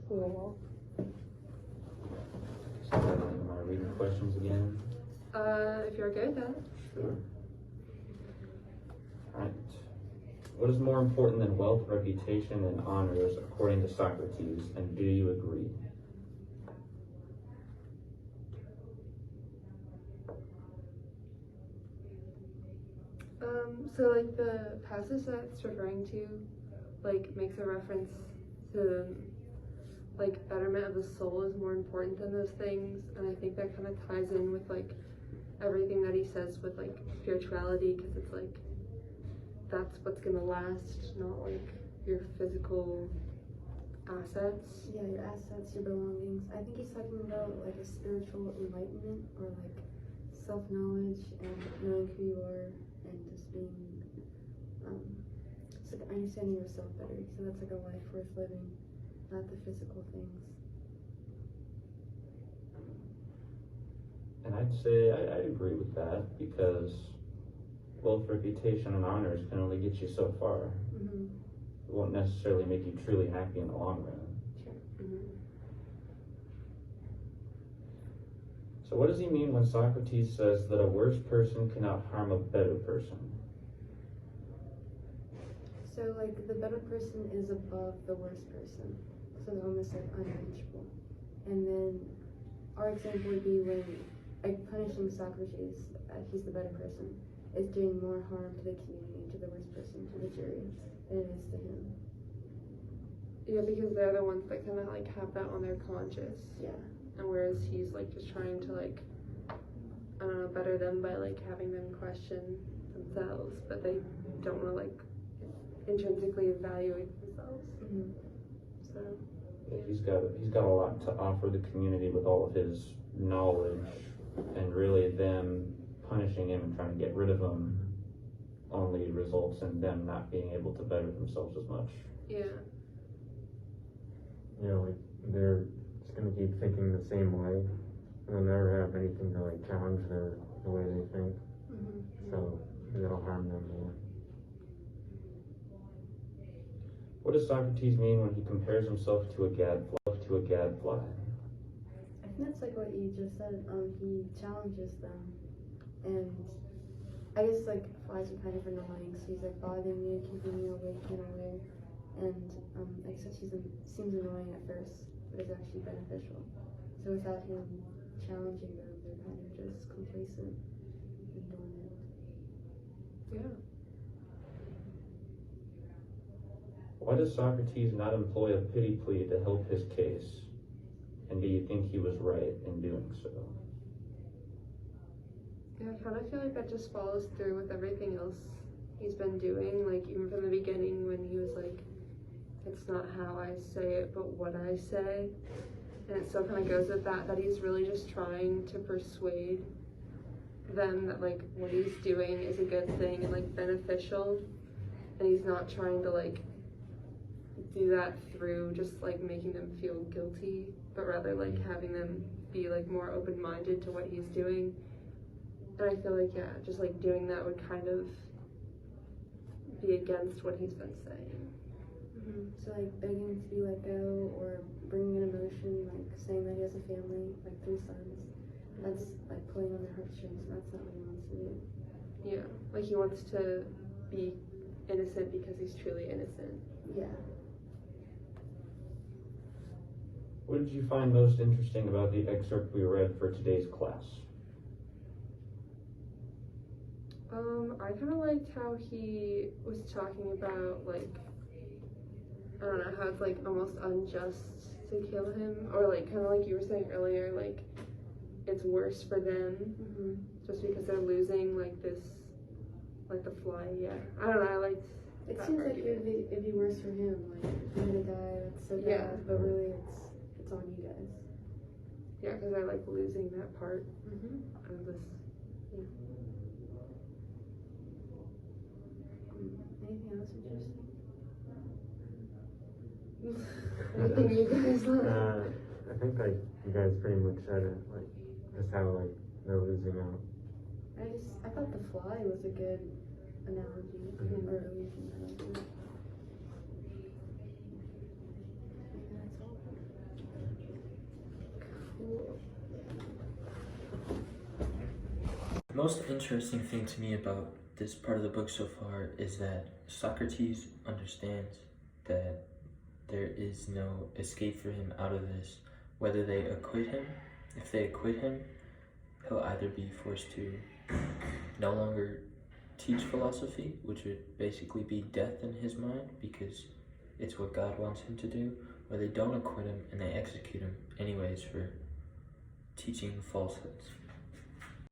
Cool. So, am I reading questions again? If you're okay with that. Sure. Alright. What is more important than wealth, reputation, and honors according to Socrates, and do you agree? So like the passage that it's referring to, like makes a reference to like betterment of the soul is more important than those things, and I think that kind of ties in with like everything that he says with like spirituality, because it's like that's what's gonna last, not like your physical assets. Yeah, your assets, your belongings. I think he's talking about like a spiritual enlightenment, or like self-knowledge and knowing who you are, and just being it's like understanding yourself better. So that's like a life worth living, not the physical things. And I'd say I agree with that, because wealth, reputation, and honors can only get you so far. Mm-hmm. It won't necessarily make you truly happy in the long run. Sure. Mm-hmm. So what does he mean when Socrates says that a worse person cannot harm a better person? So like the better person is above the worst person, so they're almost like unreachable. And then our example would be when like punishing Socrates, he's the better person, is doing more harm to the community, to the worst person, to the jury, than it is to him. Yeah, because they're the ones that kind of like have that on their conscience. Yeah. And whereas he's like just trying to like, I don't know, better them by like having them question themselves, but they don't want to like intrinsically evaluate themselves. Mm-hmm. So Yeah, he's got a lot to offer the community with all of his knowledge, and really them punishing him and trying to get rid of him only results in them not being able to better themselves as much. yeah. You know, like they're just gonna keep thinking the same way, and they'll never have anything to like challenge the way they think. Mm-hmm. So that'll harm them more. What does Socrates mean when he compares himself to a gadfly? I think that's like what you just said. He challenges them, and I guess like flies are kind of annoying, so he's like bothering you, keeping you awake and aware, and like so seems annoying at first, but is actually beneficial. So without him challenging them, they're kind of just complacent and dormant. Yeah. Why does Socrates not employ a pity plea to help his case? And do you think he was right in doing so? Yeah, I kind of feel like that just follows through with everything else he's been doing, like even from the beginning when he was like, it's not how I say it, but what I say. And it still kind of goes with that he's really just trying to persuade them that like what he's doing is a good thing and like beneficial. And he's not trying to like do that through just like making them feel guilty, but rather like having them be like more open-minded to what he's doing. And I feel like, yeah, just like doing that would kind of be against what he's been saying. Mm-hmm. So like begging to be let go, or bringing an emotion, like saying that he has a family, like 3 sons. That's like pulling on their heartstrings, and that's not what he wants to do. Yeah, like he wants to be innocent because he's truly innocent. Yeah. What did you find most interesting about the excerpt we read for today's class? I kind of liked how he was talking about like, I don't know, how it's like almost unjust to kill him, or like kind of like you were saying earlier, like it's worse for them just because they're losing like this, like the fly. Yeah, I don't know. I liked. It that seems like argument. it'd be worse for him, like if you're gonna die, that's so bad, Yeah. but really it's on you guys. Yeah, because I like losing that part Mm-hmm. of this. Anything else interesting? Anything you guys like? I think like you guys pretty much said it, like just how like they're losing out. I thought the fly was a good analogy, Mhm. or illusion. I don't know. Maybe that's all. The most interesting thing to me about this part of the book so far is that Socrates understands that there is no escape for him out of this. Whether they acquit him, if they acquit him, he'll either be forced to no longer teach philosophy, which would basically be death in his mind because it's what God wants him to do, or they don't acquit him and they execute him anyways for teaching falsehoods.